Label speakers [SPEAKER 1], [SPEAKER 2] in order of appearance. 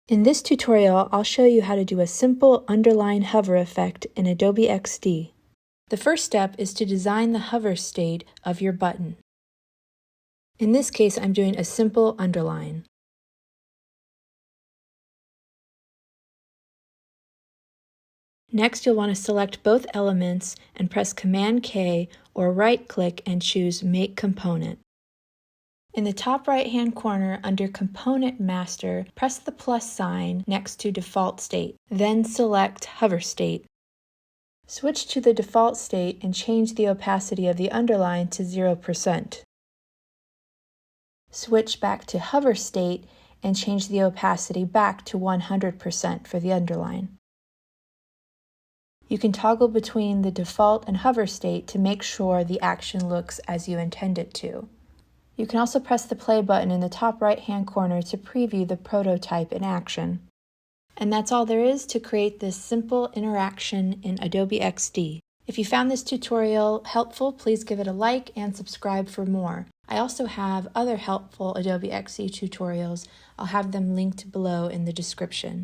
[SPEAKER 1] In this tutorial, I'll show you how to do a simple underline hover effect in Adobe XD. The first step is to design the hover state of your button. In this case, I'm doing a simple underline. Next, you'll want to select both elements and press Command-K or right-click and choose Make Component. In the top right-hand corner under Component Master, press the plus sign next to Default State, then select Hover State. Switch to the default state and change the opacity of the underline to 0%. Switch back to Hover State and change the opacity back to 100% for the underline. You can toggle between the default and hover state to make sure the action looks as you intend it to. You can also press the play button in the top right-hand corner to preview the prototype in action. And that's all there is to create this simple interaction in Adobe XD. If you found this tutorial helpful, please give it a like and subscribe for more. I also have other helpful Adobe XD tutorials. I'll have them linked below in the description.